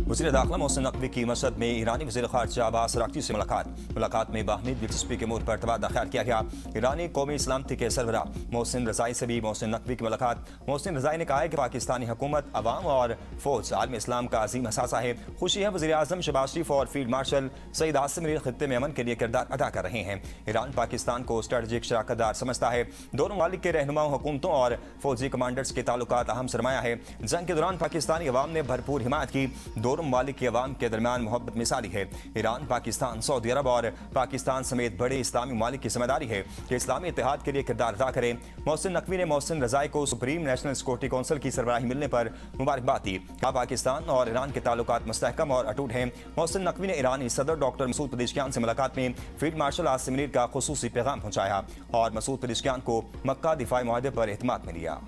वज़ीर दाखिला मोहसिन नकवी की मसद में ईरानी वज़ीर ख़ारजा अब्बास अराग़ची से मुलाकात में बाहमी दिलचस्पी के मोड़ पर तबादला ख्याल किया गया। ईरानी कौमी सलामती के सरबराह मोहसिन रज़ाई से भी मोहसिन नकवी की मुलाकात। मोहसिन रज़ाई ने कहा है कि पाकिस्तानी हुकूमत, अवाम और फ़ौज आलम इस्लाम का अजीम असासा है। खुशी है वज़ीर आज़म शहबाज शरीफ और फील्ड मार्शल सईद आसिम मीर खित्ते में अमन के लिए किरदार अदा कर रहे हैं। ईरान पाकिस्तान को स्ट्रेटजिक शराकतदार समझता है। दोनों ममालिक के रहनुमाओं, हुकूमतों और फौजी कमांडर्स के ताल्लुकात अहम सरमाया है। जंग के दौरान पाकिस्तानी अवाम ने भरपूर हिमायत की। दोनों ममालिक के अवाम के दरमियान मोहब्बत मिसाली है। ईरान, पाकिस्तान, सऊदी अरब और पाकिस्तान समेत बड़े इस्लामी ममालिक की जिम्मेदारी है कि इस्लामी इत्तेहाद के लिए किरदार अदा करें। मोहसिन नकवी ने मोहसिन रज़ाई को सुप्रीम नेशनल सिक्योरिटी काउंसिल की सरबराही मिलने पर मुबारकबाद दी। कहा पाकिस्तान और ईरान के ताल्लुकात मुस्तहकम और अटूट हैं। मोहसिन नकवी ने ईरानी सदर डॉक्टर मसूद पेज़ेशकियान से मुलाकात में फील्ड मार्शल आसिम मीर का खुसूसी पैगाम पहुंचाया और मसूद पेज़ेशकियान को मक्का दिफाई मुआहदे पर एतमाद में लिया।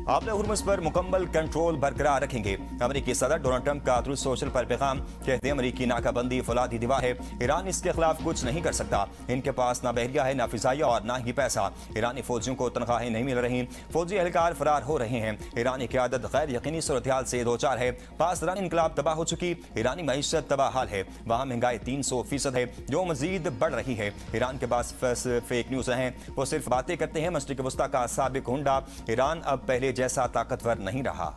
आपने हुर्मुज़ पर मुकम्मल कंट्रोल बरकरार रखेंगे। अमेरिकी सदर डोनाल्ड ट्रंप का ट्रूथ सोशल पर पैगाम, कहते हैं अमेरिकी नाकाबंदी फौलादी दीवार है। ईरान इसके खिलाफ कुछ नहीं कर सकता। इनके पास ना बहरिया है, ना फिजाइया और ना ही पैसा। ईरानी फौजियों को तनख्वाहें नहीं मिल रही, फौजी एहलकार फरार हो रहे हैं। ईरानी क़यादत गैर यकीनी सूरत हाल से दो चार है। पासदारान इनकलाब तबाह हो चुकी, ईरानी मईशत तबाह हाल है। वहाँ महंगाई 300% है जो मजीद बढ़ रही है। ईरान के पास फेक न्यूज़ हैं, वो सिर्फ बातें करते हैं। मशरिक़ वस्ता का साबिक हुंडा ईरान अब पहले जैसा ताकतवर नहीं रहा।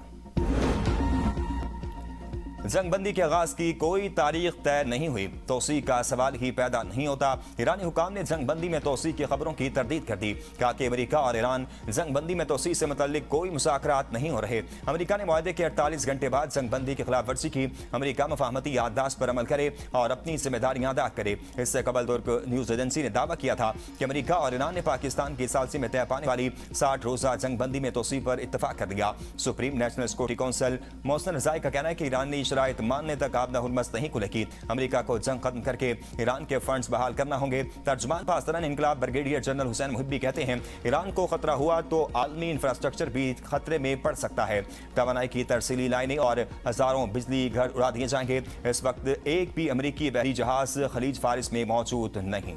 जंगबंदी के आगाज की कोई तारीख तय नहीं हुई, तोसी का सवाल ही पैदा नहीं होता। ईरानी हुकाम ने जंगबंदी में तोसी की खबरों की तरदीद कर दी। कहा कि अमेरिका और ईरान जंगबंदी में तोसी से मुतल्लिक कोई मुज़ाकरात नहीं हो रहे। अमेरिका ने मुआहदे के 48 घंटे बाद जंगबंदी की खिलाफ वर्जी की। अमेरिका मफाहमती याददाश्त पर अमल करे और अपनी जिम्मेदारियां अदा करे। इससे कबल तुर्क न्यूज़ एजेंसी ने दावा किया था कि अमेरिका और ईरान ने पाकिस्तान की सालसी में तय पाने वाली 60 रोज़ा जंगबंदी में तोसी पर इत्तफाक कर दिया। Supreme National Security Council Mohsen Rezaei का कहना है कि ईरान ने शराइत मानने तक आपदा हुर्मस नहीं खुलेगी। अमेरिका को जंग खत्म करके ईरान के फंड्स बहाल करना होंगे। तर्जुमान पासदारान इनकलाब ब्रिगेडियर जनरल हुसैन मुहिब्बी कहते हैं ईरान को खतरा हुआ तो आलमी इंफ्रास्ट्रक्चर भी खतरे में पड़ सकता है। तवानाई की तरसीली लाइनें और हजारों बिजली घर उड़ा दिए जाएंगे। इस वक्त एक भी अमेरिकी बहरी जहाज खलीज फारिस में मौजूद नहीं।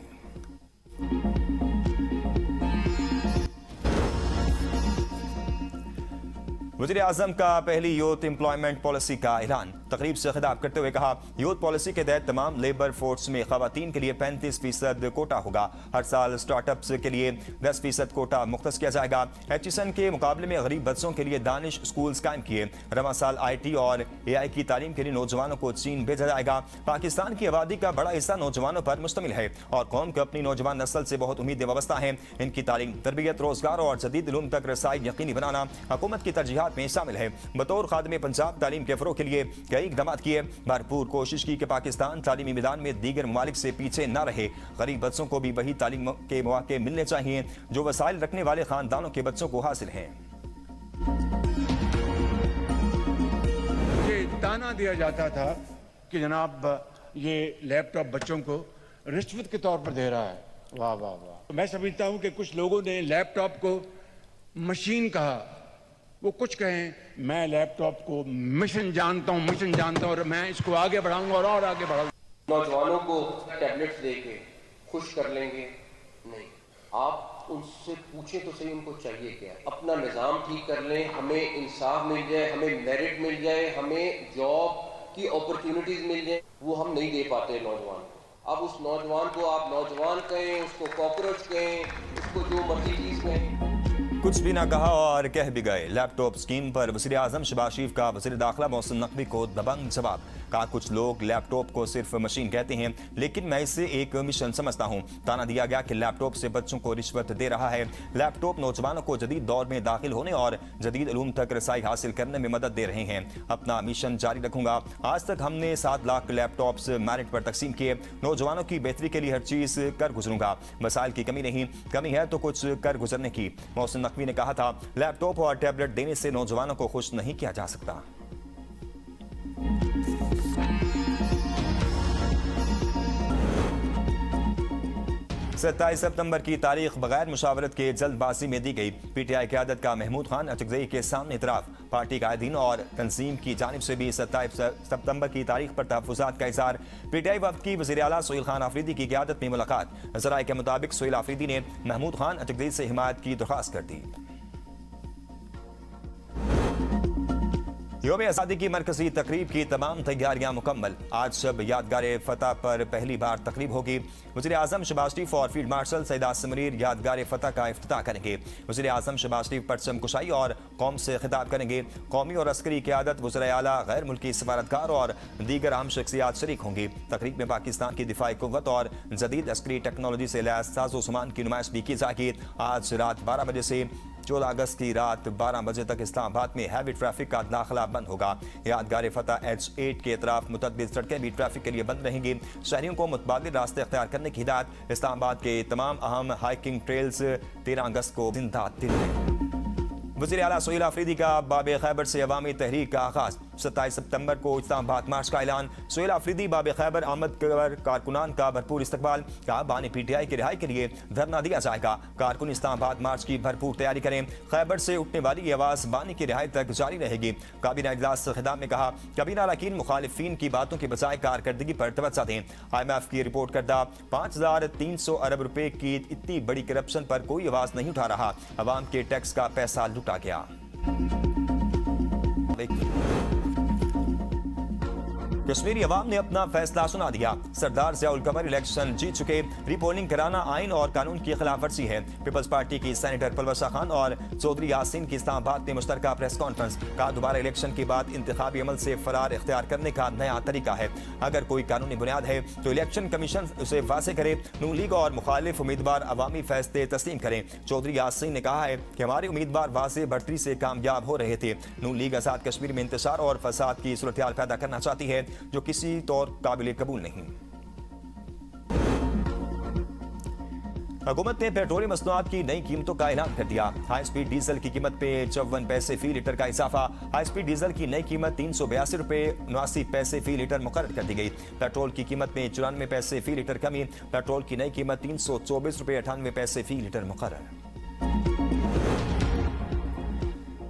वज़ीर आज़म का पहली यूथ एम्प्लॉयमेंट पॉलिसी का ऐलान। तकरीब से खिताब करते हुए कहा यूथ पॉलिसी के तहत तमाम लेबर फोर्स में ख़वातीन के लिए 35% कोटा होगा। हर साल स्टार्टअप्स के लिए 10% कोटा मुख्तस किया जाएगा। HSN के मुकाबले में गरीब बच्चों के लिए दानिश स्कूल्स कायम किए। रवां साल IT और AI की तालीम के लिए नौजवानों को चीन भेजा जाएगा। पाकिस्तान की आबादी का बड़ा हिस्सा नौजवानों पर मुश्तमिल है और कौम को अपनी नौजवान नस्ल से बहुत उम्मीदें वाबस्ता हैं। इनकी तालीम, तरबियत, रोजगार और जदीद इल्म तक रसाई यकीनी बनाना हुकूमत की तरजीहात में शामिल है। बतौर खादिम पंजाब तालीम के फरोग के लिए कई इक़दाम किए। भरपूर कोशिश की कि पाकिस्तान तालीमी मैदान में दीगर ममालिक से पीछे न रहे। गरीब बच्चों को भी वही तालीम के मौके मिलने चाहिए जो वसाइल रखने वाले खानदानों के बच्चों को हासिल हैं। ये ताना दिया जाता था कि जनाब ये लैपटॉप बच्चों को रिश्वत के तौर पर दे रहा है। वाह वाह वाह। मैं समझता हूं कि कुछ लोगों ने लैपटॉप को मशीन कहा। वो कुछ कहें, मैं लैपटॉप को मिशन जानता हूं, मिशन जानता हूं और मैं इसको आगे बढ़ाऊंगा और आगे बढ़ाऊंगा। नौजवानों को टैबलेट्स देके खुश कर लेंगे नहीं, आप उनसे पूछें तो सही उनको चाहिए क्या। अपना निज़ाम ठीक कर लें, हमें इंसाफ मिल जाए, हमें मेरिट मिल जाए, हमें जॉब की अपॉर्चुनिटीज मिल जाए, वो हम नहीं दे पाते नौजवान को। अब उस नौजवान को आप नौजवान कहें, उसको कॉकरोच कहें, उसको जो मर्जी चीज़ कहें। कुछ भी ना कहा और कह भी गए। लैपटॉप स्कीम पर वज़ीर आज़म शहबाज शरीफ का वज़ीर दाखिला मोहसिन नकवी को दबंग जवाब। कहा कुछ लोग लैपटॉप को सिर्फ मशीन कहते हैं लेकिन मैं इसे एक मिशन समझता हूं। ताना दिया गया कि लैपटॉप से बच्चों को रिश्वत दे रहा है। लैपटॉप नौजवानों को जदीद दौर में दाखिल होने और जदीद इल्म तक रसाई हासिल करने में मदद दे रहे हैं। अपना मिशन जारी रखूंगा। आज तक हमने 7 लाख लैपटॉप्स मेरिट पर तकसीम किए। नौजवानों की बेहतरी के लिए हर चीज़ कर गुजरूंगा। वसाइल की कमी नहीं, कमी है तो कुछ कर गुजरने की। मोहसिन नकवी ने कहा था लैपटॉप और टैबलेट देने से नौजवानों को खुश नहीं किया जा सकता। 27 सितंबर की तारीख बगैर मुशावरत के जल्दबाजी में दी गई। पीटीआई क़यादत का महमूद खान अचकजई के सामने इतराफ। पार्टी कायदीन और तंजीम की जानिब से भी 27 सितंबर की तारीख पर तहफ़्फ़ुज़ात का इज़हार। पीटीआई वफ़द की वज़ीर आला सोहेल खान आफरीदी की क़यादत में मुलाकात। ज़राए के मुताबिक सोहेल आफरीदी ने महमूद खान अचकजई से हिमायत की दरख्वास्त कर दी। यौम आज़ादी की मरकजी तकरीब की तमाम तैयारियां मुकम्मल। आज शब यादगार फतह पर पहली बार तकरीब होगी। वज़ीर आज़म शहबाज शरीफ और फील्ड मार्शल सईद आसिम मुनीर यादगार फतह का इफ्तिताह करेंगे। वज़ीर आज़म शहबाज शरीफ परचम कुशाई और कौम से खिताब करेंगे। कौमी और अस्करी क़यादत, वज़ीर आला, गैर मुल्की सफारतकार और दीगर अहम शख्सियात शरीक होंगी। तकरीब में पाकिस्तान की दिफाई कुव्वत और जदीद अस्करी टेक्नोलॉजी से लैस साजो सामान की नुमाइश भी की जाएगी। आज रात 12 बजे से 14 अगस्त की रात 12 बजे तक इस्लामाबाद में हैवी ट्रैफिक का दाखिला बंद होगा। यादगार फतह H8 के अतराफ मुतअद्दिद सड़कें भी ट्रैफिक के लिए बंद रहेंगी। शहरियों को मुतबादिल रास्ते अख्तियार करने की हिदायत। इस्लामाबाद के तमाम अहम हाइकिंग ट्रेल्स 13 अगस्त को जिंदा दिल हैं। वज़ीर आला सोहेल आफरीदी का बाब खैबर से अवामी तहरीक का आगाज। 27 सितंबर को इस्लामाबाद मार्च का ऐलान। सोहेल आफरीदी बाब खैबर आमद कर कारकुनान का भरपूर इस्तकबाल। कहा बानी पीटीआई की रिहाई के लिए धरना दिया जाएगा। कारकुन इस्लामाबाद मार्च की भरपूर तैयारी करें। खैबर से उठने वाली ये आवाज़ बानी की रिहाई तक जारी रहेगी। काबीना इजलास से खिताब में कहा काबीना अरकान मुखालिफिन की बातों के बजाय कारकर्दगी पर तवज्जो दें। IMF की रिपोर्ट करदा 5300 अरब रुपए की इतनी बड़ी करप्शन पर कोई आवाज़ नहीं उठा रहा। अवाम के टैक्स का पैसा लूटा गया। कश्मीरी अवाम ने अपना फैसला सुना दिया। सरदार ज़ियाउल कमर इलेक्शन जीत चुके। रिपोलिंग कराना आइन और कानून की खिलाफ वर्जी है। पीपल्स पार्टी की सेनेटर पलवसा खान और चौधरी यासीन की इस्लामाबाद में मुश्तरका प्रेस कॉन्फ्रेंस। कहा दोबारा इलेक्शन के बाद इंतखाबी अमल से फरार इख्तियार करने का नया तरीका है। अगर कोई कानूनी बुनियाद है तो इलेक्शन कमीशन उसे वाज़ेह करे। नून लीग और मुखालिफ उम्मीदवार अवामी फैसले तस्लीम करें। चौधरी यासीन ने कहा है कि हमारे उम्मीदवार वाज़ेह बढ़तरी से कामयाब हो रहे थे। नून लीग आज़ाद कश्मीर में इंतशार और फसाद की सूरत हाल पैदा करना चाहती है जो किसी तौर काबिल कबूल नहीं। हुकूमत ने पेट्रोलियम मसनूआत की नई कीमतों का ऐलान कर दिया। हाई स्पीड डीजल की कीमत पे 54 पैसे फी लीटर का इजाफा। हाई स्पीड डीजल की नई कीमत 382 रुपए 79 पैसे फी लीटर मुकर्रर कर दी गई। पेट्रोल की कीमत में 94 पैसे फी लीटर कमी। पेट्रोल की नई कीमत 324 रुपए 98 पैसे फी लीटर मुकर्रर।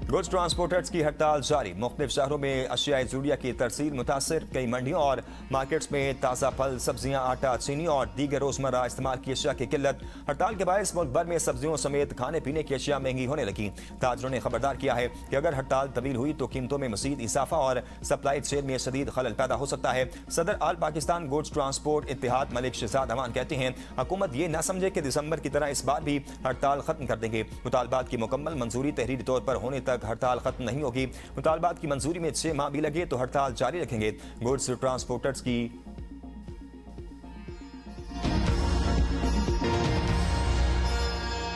गुड्स ट्रांसपोर्टर्स की हड़ताल जारी। मुख्तलिफ शहरों में अशियाए ज़रूरिया की तरसील मुतासर। कई मंडियों और मार्केट्स में ताज़ा फल, सब्जियां, आटा, चीनी और दीगर रोज़मर्रा इस्तेमाल की अशिया की किल्लत। हड़ताल के बायस मुल्क भर में सब्जियों समेत खाने पीने की अशिया महंगी होने लगी। ताजरों ने खबरदार किया है कि अगर हड़ताल तवील हुई तो कीमतों में मज़ीद इजाफा और सप्लाई चेन में शदीद खलल पैदा हो सकता है। सदर आल पाकिस्तान गुड्स ट्रांसपोर्ट इत्तेहाद मलिक शहजाद अमान कहते हैं हुकूमत ये न समझे कि दिसंबर की तरह इस बार भी हड़ताल खत्म कर देंगे। मुतालबात की मुकम्मल मंजूरी तहरीरी तौर पर होने तक हड़ताल खत्म नहीं होगी। मुतालबात की मंजूरी में 6 माह भी लगे तो हड़ताल जारी रखेंगे। गुड्स ट्रांसपोर्टर्स की